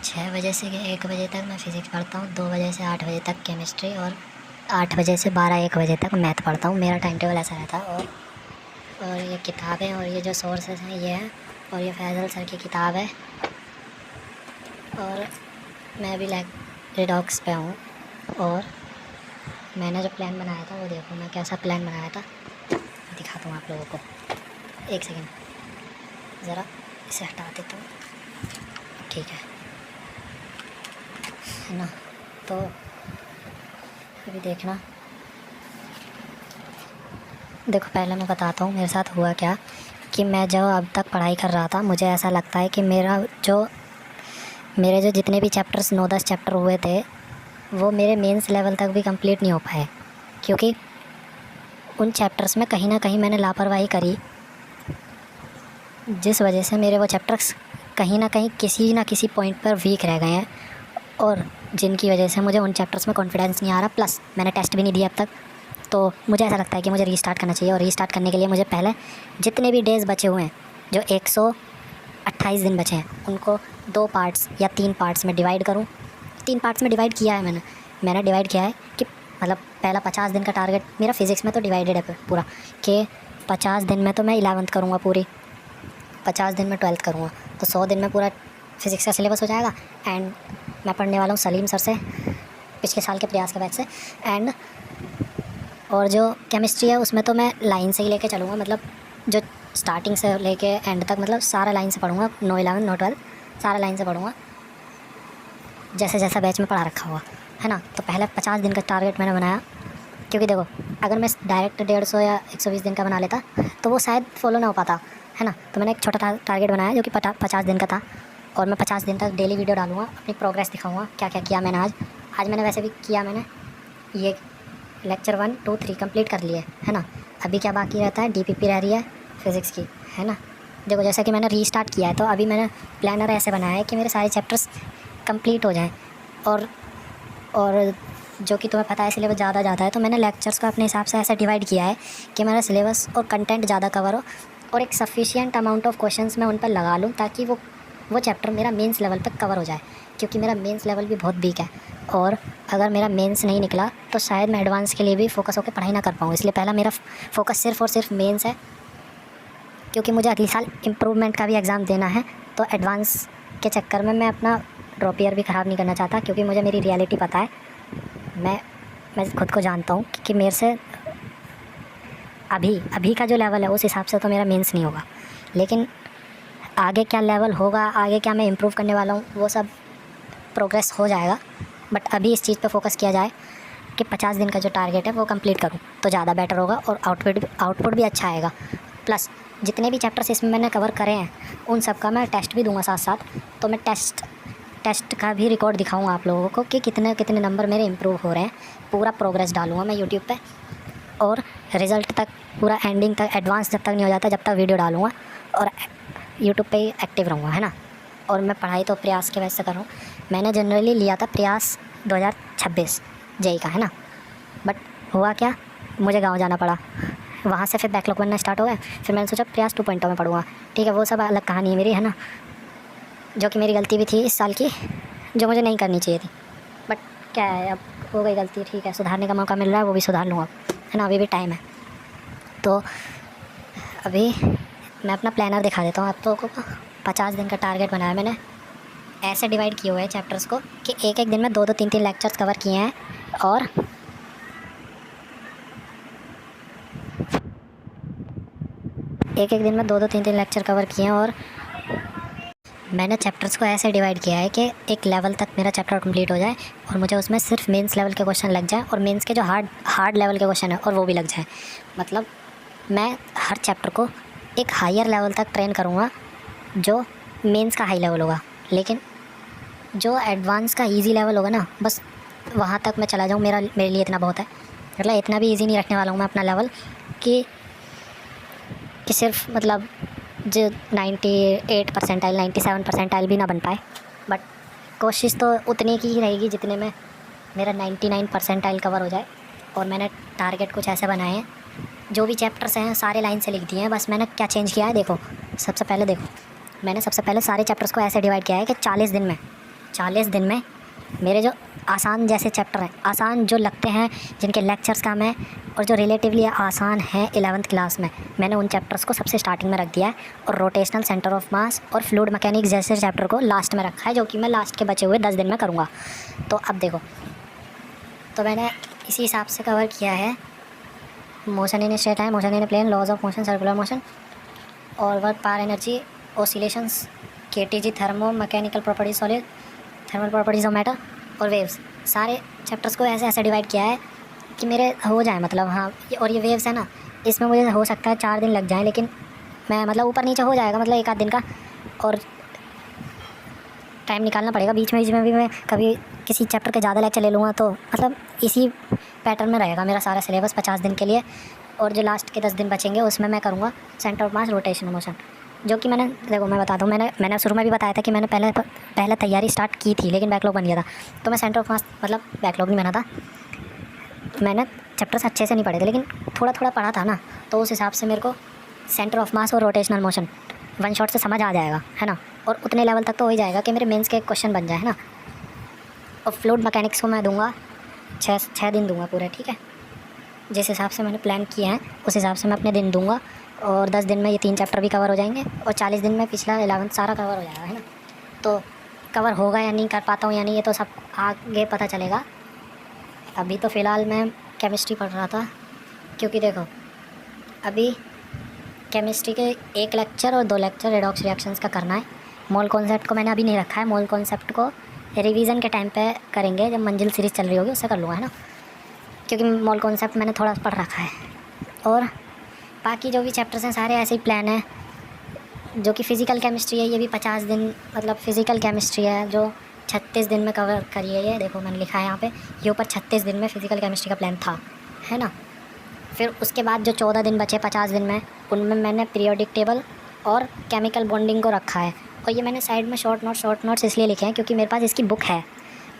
6 बजे से 1 बजे तक मैं फ़िज़िक्स पढ़ता हूँ, 2 बजे से 8 बजे तक केमिस्ट्री और 8 बजे से 12-1 बजे तक मैथ पढ़ता हूँ। मेरा टाइम टेबल ऐसा रहता है। और ये किताबें और ये जो सोर्सेस हैं ये हैं, और ये फैज़ल सर की किताब है। और मैं अभी रेडॉक्स पे हूँ। और मैंने जो प्लान बनाया था वो देखो, मैं कैसा प्लान बनाया था दिखाता हूँ आप लोगों को। एक सेकेंड, ज़रा इसे हटा देता हूँ, ठीक है ना। तो अभी देखना, देखो पहले मैं बताता हूँ मेरे साथ हुआ क्या। कि मैं जो अब तक पढ़ाई कर रहा था, मुझे ऐसा लगता है कि मेरे जो जितने भी चैप्टर्स 9-10 चैप्टर हुए थे वो मेरे मेंस लेवल तक भी कंप्लीट नहीं हो पाए, क्योंकि उन चैप्टर्स में कहीं ना कहीं मैंने लापरवाही करी, जिस वजह से मेरे वो चैप्टर्स कहीं ना कहीं किसी ना किसी पॉइंट पर वीक रह गए हैं, और जिनकी वजह से मुझे उन चैप्टर्स में कॉन्फिडेंस नहीं आ रहा। प्लस मैंने टेस्ट भी नहीं दिया अब तक। तो मुझे ऐसा लगता है कि मुझे रीस्टार्ट करना चाहिए, और रीस्टार्ट करने के लिए मुझे पहले जितने भी डेज़ बचे हुए हैं, जो 128 दिन बचे हैं, उनको 2 पार्ट्स या 3 पार्ट्स में डिवाइड करूँ। 3 पार्ट्स में डिवाइड किया है मैंने डिवाइड किया है कि मतलब पहला 50 दिन का टारगेट मेरा फ़िज़िक्स में तो डिवाइडेड है पूरा, कि 50 दिन में तो मैं 11th करूँगा पूरी, 50 दिन में 12th करूँगा, तो 100 दिन में पूरा फ़िज़िक्स का सिलेबस हो जाएगा। एंड मैं पढ़ने वाला हूँ सलीम सर से, पिछले साल के प्रयास के बैच से। एंड और जो केमिस्ट्री है उसमें तो मैं लाइन से ही लेके चलूँगा, मतलब जो स्टार्टिंग से लेके एंड तक, मतलब सारा लाइन से पढ़ूँगा, नो 11 नो 12 सारा लाइन से पढ़ूँगा, जैसे जैसा बैच में पढ़ा रखा हुआ है ना। तो पहले 50 दिन का टारगेट मैंने बनाया, क्योंकि देखो अगर मैं डायरेक्ट 150 या 120 दिन का बना लेता तो वो शायद फॉलो ना हो पाता, है ना। तो मैंने एक छोटा टारगेट बनाया जो कि 50 दिन का था, और मैं 50 दिन तक डेली वीडियो डालूँगा, अपनी प्रोग्रेस दिखाऊँगा क्या क्या किया मैंने आज मैंने वैसे भी किया, मैंने ये लेक्चर 1, 2, 3 कंप्लीट कर लिए, है ना। अभी क्या बाकी रहता है, डीपीपी रह रही है फ़िज़िक्स की, है ना। देखो जैसा कि मैंने रीस्टार्ट किया है, तो अभी मैंने प्लानर ऐसे बनाया है कि मेरे सारे चैप्टर्स कंप्लीट हो जाएं, और जो कि तुम्हें पता है सिलेबस ज़्यादा है, तो मैंने लेक्चर्स को अपने हिसाब से ऐसा डिवाइड किया है कि मेरा सिलेबस और कंटेंट ज़्यादा कवर हो, और एक सफिशिएंट अमाउंट ऑफ क्वेश्चंस मैं उन पर लगा लूँ, ताकि वो चैप्टर मेरा मेंस लेवल तक कवर हो जाए, क्योंकि मेरा मेंस लेवल भी बहुत वीक है। और अगर मेरा मेंस नहीं निकला तो शायद मैं एडवांस के लिए भी फोकस होकर पढ़ाई ना कर पाऊँ, इसलिए पहला मेरा फोकस सिर्फ़ और सिर्फ मेंस है, क्योंकि मुझे अगले साल इम्प्रूवमेंट का भी एग्ज़ाम देना है। तो एडवांस के चक्कर में मैं अपना ड्रॉप ईयर भी ख़राब नहीं करना चाहता, क्योंकि मुझे मेरी रियलिटी पता है, मैं खुद को जानता हूँ कि मेरे से अभी का जो लेवल है उस हिसाब से तो मेरा मेंस नहीं होगा, लेकिन आगे क्या लेवल होगा, आगे क्या मैं इम्प्रूव करने वाला हूँ, वो सब प्रोग्रेस हो जाएगा। बट अभी इस चीज़ पे फोकस किया जाए कि 50 दिन का जो टारगेट है वो कंप्लीट करूँ तो ज़्यादा बेटर होगा, और आउटपुट भी अच्छा आएगा। प्लस जितने भी चैप्टर्स इसमें मैंने कवर करे हैं उन सब का मैं टेस्ट भी दूंगा साथ साथ, तो मैं टेस्ट का भी रिकॉर्ड दिखाऊंगा आप लोगों को कि कितने कितने नंबर मेरे इंप्रूव हो रहे हैं। पूरा प्रोग्रेस डालूंगा मैं यूट्यूब पे, और रिज़ल्ट तक पूरा एंडिंग तक, एडवांस जब तक नहीं हो जाता जब तक वीडियो डालूंगा, और यूट्यूब पे ही एक्टिव रहूँगा, है ना। और मैं पढ़ाई तो प्रयास के वजह से कर रहा हूँ। मैंने जनरली लिया था प्रयास 2026 जेई का, है ना। बट हुआ क्या, मुझे गाँव जाना पड़ा, वहाँ से फिर बैकलॉग बनना स्टार्ट हो गया। फिर मैंने सोचा प्रयास 2.0 में पढ़ूँगा, ठीक है, वो सब अलग कहानी है मेरी, है ना, जो कि मेरी गलती भी थी इस साल की, जो मुझे नहीं करनी चाहिए थी। बट क्या है, अब हो गई गलती, ठीक है, सुधारने का मौका मिल रहा है, वो भी सुधार लूँगा, है ना, अभी भी टाइम है। तो अभी मैं अपना प्लानर दिखा देता हूँ आप लोगों को। 50 दिन का टारगेट बनाया मैंने, ऐसे डिवाइड किए हुए हैं चैप्टर्स को कि एक दिन में 2-2, 3-3 लेक्चर्स कवर किए हैं, और एक दिन में 2-2, 3-3 लेक्चर कवर किए हैं। और मैंने चैप्टर्स को ऐसे डिवाइड किया है कि एक लेवल तक मेरा चैप्टर कंप्लीट हो जाए, और मुझे उसमें सिर्फ मेंस लेवल के क्वेश्चन लग जाए, और मेंस के जो हार्ड लेवल के क्वेश्चन है और वो भी लग जाए। मतलब मैं हर चैप्टर को एक हायर लेवल तक ट्रेन करूँगा, जो मेंस का हाई लेवल होगा, लेकिन जो एडवांस का इजी लेवल होगा ना, बस वहाँ तक मैं चला जाऊँ, मेरे लिए इतना बहुत है। मतलब इतना भी इजी नहीं रखने वाला हूँ मैं अपना लेवल कि सिर्फ मतलब जो 98 परसेंटाइल 97 परसेंटाइल भी ना बन पाए। बट कोशिश तो उतनी की ही रहेगी जितने में मेरा 99 परसेंटाइल कवर हो जाए। और मैंने टारगेट कुछ ऐसे बनाए हैं, जो भी चैप्टर्स हैं सारे लाइन से लिख दिए हैं। बस मैंने क्या चेंज किया है, देखो मैंने सबसे पहले सारे चैप्टर्स को ऐसे डिवाइड किया है कि 40 40 दिन में मेरे जो आसान जैसे चैप्टर हैं, आसान जो लगते हैं, जिनके लेक्चर्स कम है और जो रिलेटिवली आसान हैं 11th क्लास में, मैंने उन चैप्टर्स को सबसे स्टार्टिंग में रख दिया है और रोटेशनल, सेंटर ऑफ मास और फ्लूइड मैकेनिक्स जैसे चैप्टर को लास्ट में रखा है, जो कि मैं लास्ट के बचे हुए 10 दिन में करूँगा। तो अब देखो, तो मैंने इसी हिसाब से कवर किया है motion in straight line, motion in plane, laws of motion, circular motion और work power energy, oscillations, KTG, thermo mechanical properties solid, thermal properties of matter और वेव्स। सारे चैप्टर्स को ऐसे ऐसे डिवाइड किया है कि मेरे हो जाए, मतलब हाँ। और ये वेव्स है ना, इसमें मुझे हो सकता है 4 दिन लग जाए, लेकिन मैं मतलब ऊपर नीचे हो जाएगा, मतलब 1 आध दिन का। और टाइम निकालना पड़ेगा, बीच में भी मैं कभी किसी चैप्टर के ज़्यादा लेक्चर ले लूँगा, तो मतलब इसी पैटर्न में रहेगा मेरा सारा सिलेबस 50 दिन के लिए। और जो लास्ट के 10 दिन बचेंगे उसमें मैं करूँगा centre of mass, rotation, motion, जो कि मैंने देखो मैं बताता हूँ, मैंने शुरू में भी बताया था कि मैंने पहले तैयारी स्टार्ट की थी, लेकिन बैकलॉग बन गया था। तो मैं सेंटर ऑफ मास, मतलब बैकलॉग नहीं बना था, मैंने चैप्टर्स अच्छे से नहीं पढ़े थे, लेकिन थोड़ा थोड़ा पढ़ा था ना, तो उस हिसाब से मेरे को सेंटर ऑफ मास और रोटेशनल मोशन वन शॉट से समझ आ जाएगा, है ना। और उतने लेवल तक तो हो ही जाएगा कि मेरे मेंस के क्वेश्चन बन जाए, है ना। और फ्लूइड मैकेनिक्स को मैं दूंगा 6 दिन दूंगा पूरे, ठीक है। जिस हिसाब से मैंने प्लान किए हैं उस हिसाब से मैं अपने दिन दूंगा, और 10 दिन में ये 3 चैप्टर भी कवर हो जाएंगे, और 40 दिन में पिछला 11th सारा कवर हो जाएगा, है ना। तो कवर होगा या नहीं, कर पाता हूँ या नहीं, ये तो सब आगे पता चलेगा। अभी तो फ़िलहाल मैं केमिस्ट्री पढ़ रहा था, क्योंकि देखो अभी केमिस्ट्री के 1 लेक्चर और 2 लेक्चर रेडॉक्स रिएक्शंस का करना है। मोल कॉन्सेप्ट को मैंने अभी नहीं रखा है, मोल कॉन्सेप्ट को रिवीजन के टाइम पे करेंगे, जब मंजिल सीरीज़ चल रही होगी उससे कर लूँगा, है ना, क्योंकि मोल कॉन्सेप्ट मैंने थोड़ा पढ़ रखा है। और बाकी जो भी चैप्टर्स हैं सारे ऐसे ही प्लान है, जो कि फ़िज़िकल केमिस्ट्री है, ये भी 50 दिन, मतलब फ़िज़िकल केमिस्ट्री है जो 36 दिन में कवर करी है। ये देखो मैंने लिखा है यहाँ पे, ये ऊपर 36 दिन में फ़िज़िकल केमिस्ट्री का प्लान था, है ना। फिर उसके बाद जो 14 दिन बचे 50 दिन में, उनमें मैंने पीरियोडिक टेबल और केमिकल बॉन्डिंग को रखा है। और ये मैंने साइड में शॉर्ट नोट्स इसलिए लिखे हैं क्योंकि मेरे पास इसकी बुक है,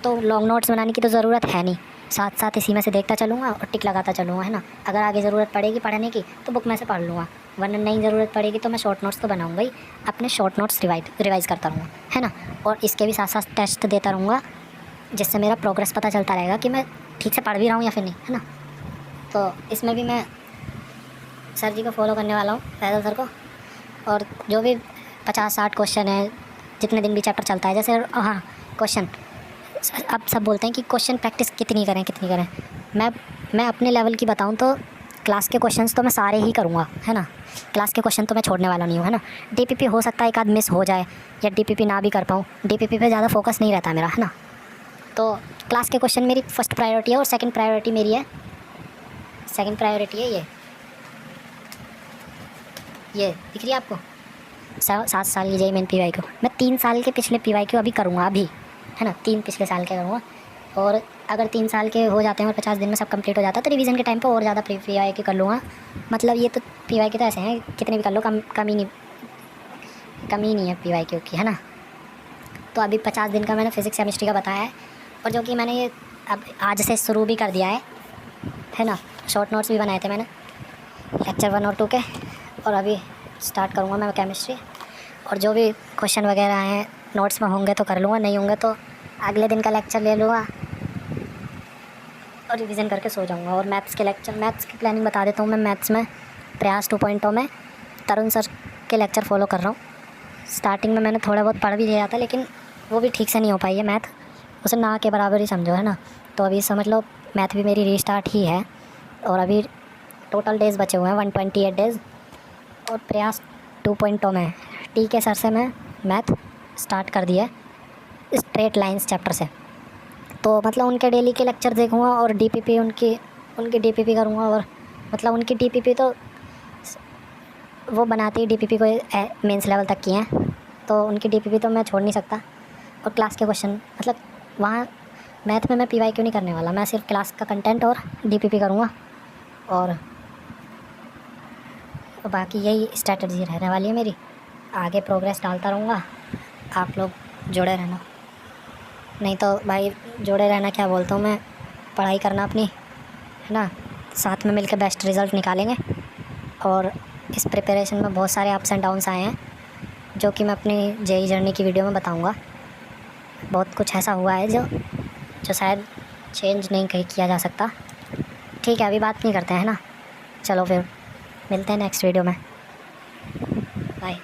तो लॉन्ग नोट्स बनाने की तो ज़रूरत है नहीं, साथ साथ इसी में से देखता चलूँगा और टिक लगाता चलूँगा, है ना। अगर आगे ज़रूरत पड़ेगी पढ़ने की तो बुक में से पढ़ लूँगा, वरना नहीं ज़रूरत पड़ेगी तो मैं शॉर्ट नोट्स तो बनाऊँगा ही, अपने शॉर्ट नोट्स रिवाइज़ करता रहूँगा, है ना। और इसके भी साथ साथ टेस्ट देता रहूँगा, जिससे मेरा प्रोग्रेस पता चलता रहेगा कि मैं ठीक से पढ़ भी रहा हूँ या फिर नहीं, है ना। तो इसमें भी मैं सर जी को फॉलो करने वाला हूँ, फैजल सर को। और जो भी 50-60 क्वेश्चन है, जितने दिन भी चैप्टर चलता है, जैसे हाँ क्वेश्चन, अब सब बोलते हैं कि क्वेश्चन प्रैक्टिस कितनी करें। मैं अपने लेवल की बताऊं तो क्लास के क्वेश्चंस तो मैं सारे ही करूंगा, है ना। क्लास के क्वेश्चन तो मैं छोड़ने वाला नहीं हूँ, है ना। डीपीपी हो सकता है एक आध मिस हो जाए या डीपीपी ना भी कर पाऊँ, डीपीपी पे ज़्यादा फोकस नहीं रहता मेरा, है ना। तो क्लास के क्वेश्चन मेरी फर्स्ट प्रायोरिटी है, और सेकंड प्रायोरिटी मेरी है, ये दिख रही है आपको, 7 साल की जेईई मेन पीवाई को। मैं 3 साल के पिछले पीवाई को अभी करूँगा, अभी, है ना, 3 पिछले साल के करूँगा। और अगर 3 साल के हो जाते हैं और 50 दिन में सब कंप्लीट हो जाता है तो रिवीजन के टाइम पे और ज़्यादा पीवाई के कर लूँगा। मतलब ये तो पीवाई के तो ऐसे हैं, कितने भी कर लो, कमी नहीं है पीवाई की, है ना। तो अभी 50 दिन का मैंने फिज़िक्स केमिस्ट्री का बताया है, और जो कि मैंने ये अब आज से शुरू भी कर दिया है ना। शॉर्ट नोट्स भी बनाए थे मैंने लेक्चर 1 और 2 के, और अभी स्टार्ट करूँगा मैं केमिस्ट्री। और जो भी क्वेश्चन वगैरह हैं नोट्स में होंगे तो कर लूँगा, नहीं होंगे तो अगले दिन का लेक्चर ले लूँगा और रिवीजन करके सो जाऊँगा। और मैथ्स की प्लानिंग बता देता हूँ। मैं मैथ्स में प्रयास 2.0 में तरुण सर के लेक्चर फॉलो कर रहा हूँ। स्टार्टिंग में मैंने थोड़ा बहुत पढ़ भी लिया था, लेकिन वो भी ठीक से नहीं हो पाई है मैथ, उसे ना के बराबर ही समझो, है ना। तो अभी समझ लो मैथ भी मेरी रीस्टार्ट ही है, और अभी टोटल डेज़ बचे हुए हैं 128 डेज़। और प्रयास 2.0 में टीके सर से मैं मैथ स्टार्ट कर दिया स्ट्रेट लाइंस चैप्टर से। तो मतलब उनके डेली के लेक्चर देखूँगा, और डीपीपी उनकी डीपीपी करूँगा। और मतलब उनकी डीपीपी तो वो बनाती है, डीपीपी को मेंस लेवल तक की हैं, तो उनकी डीपीपी तो मैं छोड़ नहीं सकता। और क्लास के क्वेश्चन, मतलब वहाँ मैथ में मैं पीवाई क्यों नहीं करने वाला, मैं सिर्फ क्लास का कंटेंट और डीपीपी करूँगा। और बाकी यही स्ट्रैटेजी रहने वाली है मेरी, आगे प्रोग्रेस डालता रहूँगा। आप लोग जुड़े रहना, नहीं तो भाई जुड़े रहना क्या बोलता हूँ मैं, पढ़ाई करना अपनी, है ना। साथ में मिलकर बेस्ट रिज़ल्ट निकालेंगे। और इस प्रिपरेशन में बहुत सारे अप्स एंड डाउन्स आए हैं, जो कि मैं अपनी जेईई जर्नी की वीडियो में बताऊँगा। बहुत कुछ ऐसा हुआ है जो शायद चेंज नहीं किया जा सकता। ठीक है, अभी बात नहीं करते हैं ना। चलो फिर मिलते हैं नेक्स्ट वीडियो में। बाय।